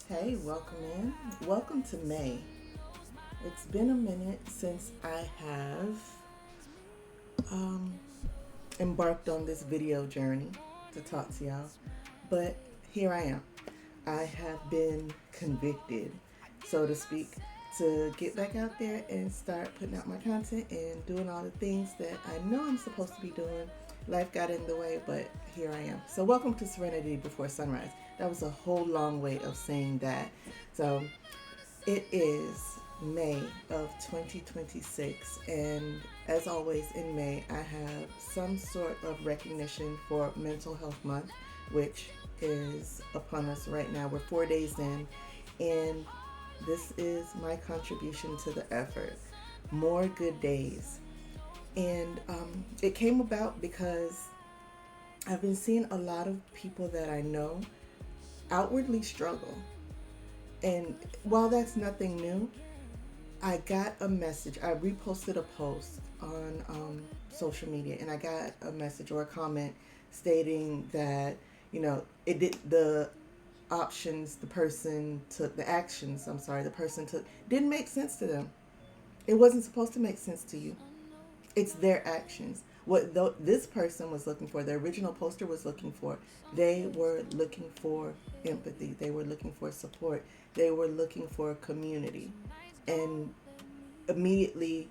Hey, welcome in. Welcome to May. It's been a minute since I have um, embarked on this video journey to talk to y'all, but here I am. I have been convicted, so to speak, to get back out there and start putting out my content and doing all the things that I know I'm supposed to be doing. Life got in the way, but here I am. So, welcome to Serenity Before Sunrise. That was a whole long way of saying that. So, it is May of 2026, and as always in May, I have some sort of recognition for Mental Health Month, which is upon us right now. We're 4 days in, and this is my contribution to the effort. More good days. And it came about because I've been seeing a lot of people that I know outwardly struggle. And while that's nothing new, I got a message. I reposted a post on social media, and I got a message or a comment stating that it did the options the person took, the actions. I'm sorry, the person took didn't make sense to them. It wasn't supposed to make sense to you. It's their actions. What this person was looking for, the original poster was looking for, they were looking for empathy. They were looking for support. They were looking for community. And immediately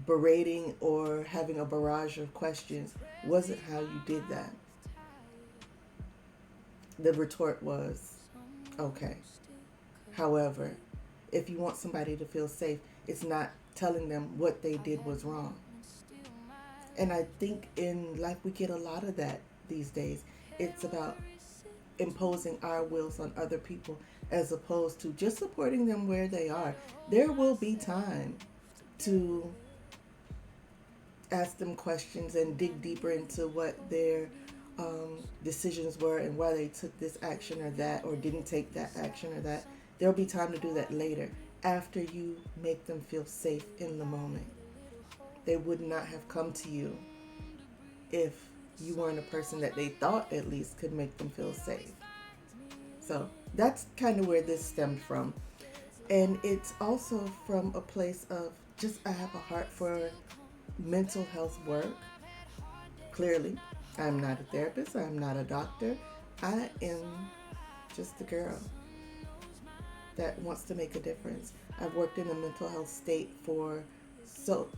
berating or having a barrage of questions wasn't how you did that. The retort was, okay. However, if you want somebody to feel safe, it's not telling them what they did was wrong. And I think in life we get a lot of that these days. It's about imposing our wills on other people as opposed to just supporting them where they are. There will be time to ask them questions and dig deeper into what their decisions were and why they took this action or that, or didn't take that action or that. There'll be time to do that later, after you make them feel safe in the moment. They would not have come to you if you weren't a person that they thought at least could make them feel safe. So that's kind of where this stemmed from. And it's also from a place of just, I have a heart for mental health work. Clearly, I'm not a therapist, I'm not a doctor. I am just a girl that wants to make a difference. I've worked in the mental health state for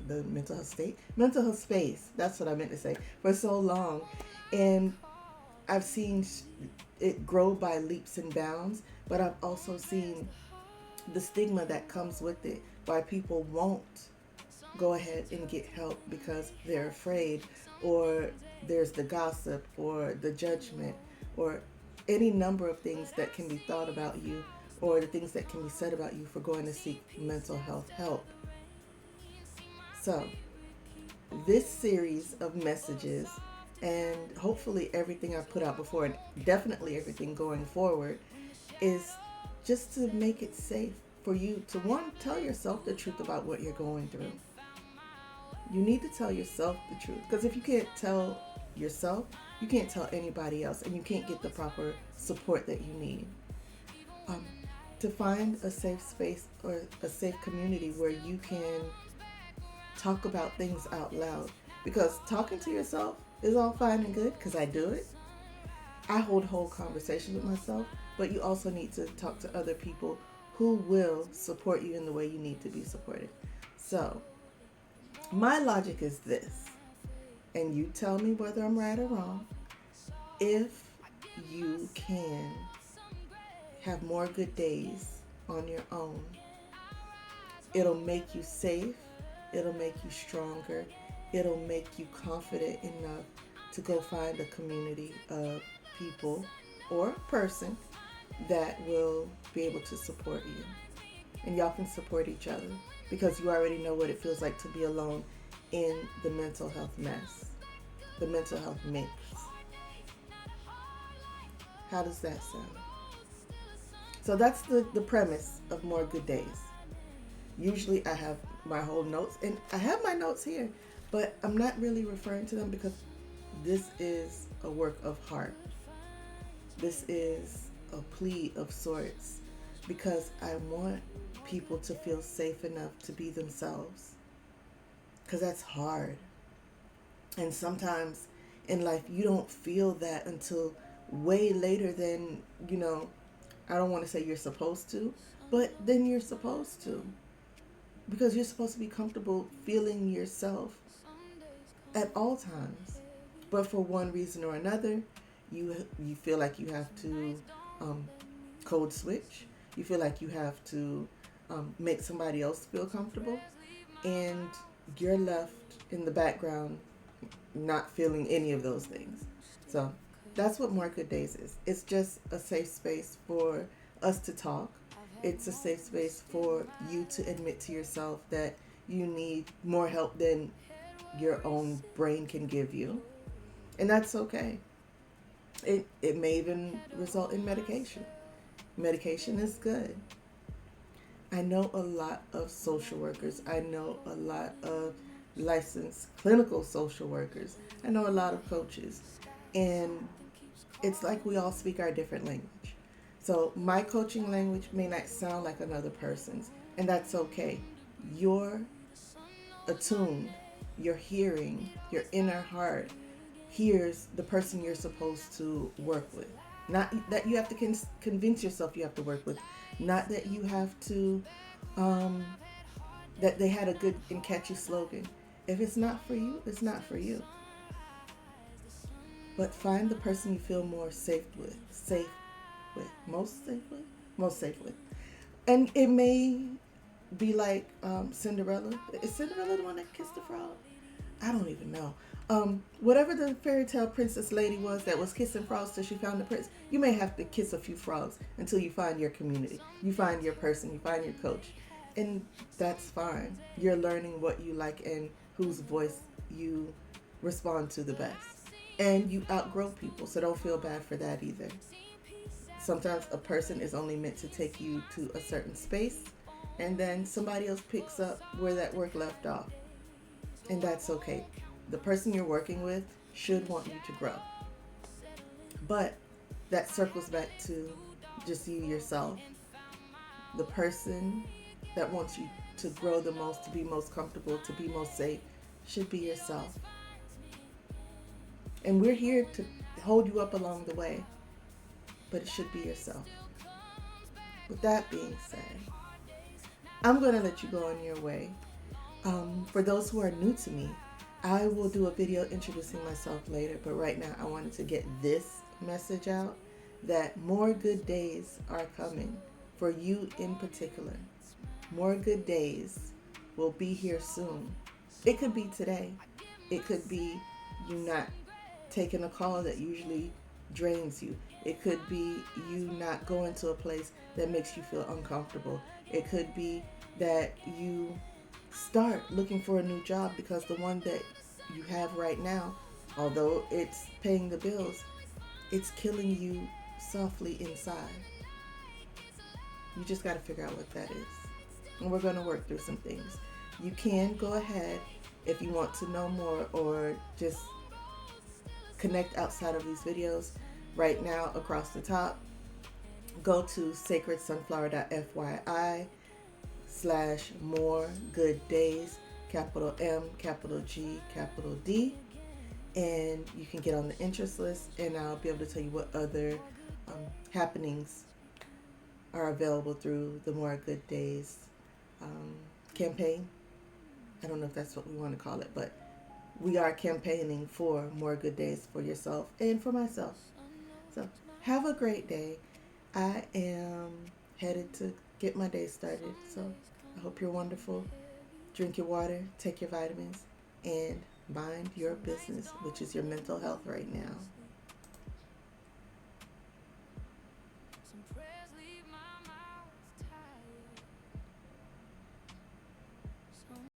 the mental health space, that's what I meant to say, for so long. And I've seen it grow by leaps and bounds, but I've also seen the stigma that comes with it, why people won't go ahead and get help because they're afraid, or there's the gossip or the judgment or any number of things that can be thought about you, or the things that can be said about you for going to seek mental health help. So, this series of messages, and hopefully everything I've put out before, and definitely everything going forward, is just to make it safe for you to, one, tell yourself the truth about what you're going through. You need to tell yourself the truth, because if you can't tell yourself, you can't tell anybody else, and you can't get the proper support that you need. To find a safe space or a safe community where you can talk about things out loud, because talking to yourself is all fine and good, because I do it. I hold whole conversations with myself, but you also need to talk to other people who will support you in the way you need to be supported. So, my logic is this, and you tell me whether I'm right or wrong. If you can have more good days on your own, it'll make you safe, it'll make you stronger, it'll make you confident enough to go find a community of people or person that will be able to support you. And y'all can support each other, because you already know what it feels like to be alone in the mental health mess, the mental health mix. How does that sound? So that's the premise of More Good Days. Usually I have my whole notes, and I have my notes here, but I'm not really referring to them because this is a work of heart. This is a plea of sorts because I want people to feel safe enough to be themselves. Because that's hard. And sometimes in life, you don't feel that until way later than, I don't want to say you're supposed to, but then you're supposed to. Because you're supposed to be comfortable feeling yourself at all times. But for one reason or another, you feel like you have to um, code switch. You feel like you have to make somebody else feel comfortable, and you're left in the background not feeling any of those things. So that's what More Good Days is. It's just a safe space for us to talk. It's a safe space for you to admit to yourself that you need more help than your own brain can give you. And that's okay. It may even result in medication. Medication is good. I know a lot of social workers. I know a lot of licensed clinical social workers. I know a lot of coaches. And it's like we all speak our different language. So my coaching language may not sound like another person's, and that's okay. You're attuned, your hearing, your inner heart hears the person you're supposed to work with. Not that you have to convince yourself you have to work with. Not that you have to, that they had a good and catchy slogan. If it's not for you, it's not for you. But find the person you feel more most safe with. And it may be like Cinderella. Is Cinderella the one that kissed the frog? I don't even know. Whatever the fairy tale princess lady was that was kissing frogs till she found the prince, you may have to kiss a few frogs until you find your community. You find your person, you find your coach. And that's fine. You're learning what you like and whose voice you respond to the best. And you outgrow people, so don't feel bad for that either. Sometimes a person is only meant to take you to a certain space, and then somebody else picks up where that work left off. And that's okay. The person you're working with should want you to grow. But that circles back to just you yourself. The person that wants you to grow the most, to be most comfortable, to be most safe, should be yourself. And we're here to hold you up along the way, but it should be yourself. With that being said, I'm going to let you go on your way. For those who are new to me, I will do a video introducing myself later, but right now I wanted to get this message out that more good days are coming for you in particular. More good days will be here soon. It could be today. It could be you not taking a call that usually drains you. It could be you not going to a place that makes you feel uncomfortable. It could be that you start looking for a new job because the one that you have right now, although it's paying the bills, it's killing you softly inside. You just got to figure out what that is. And we're going to work through some things. You can go ahead if you want to know more or just connect outside of these videos. Right now, across the top, go to sacredsunflower.fyi/more good days, capital M, capital G, capital D, and you can get on the interest list, and I'll be able to tell you what other happenings are available through the More Good Days campaign. I don't know if that's what we want to call it, but we are campaigning for more good days for yourself and for myself. So have a great day. I am headed to get my day started, so I hope you're wonderful. Drink your water, take your vitamins, and mind your business, which is your mental health right now.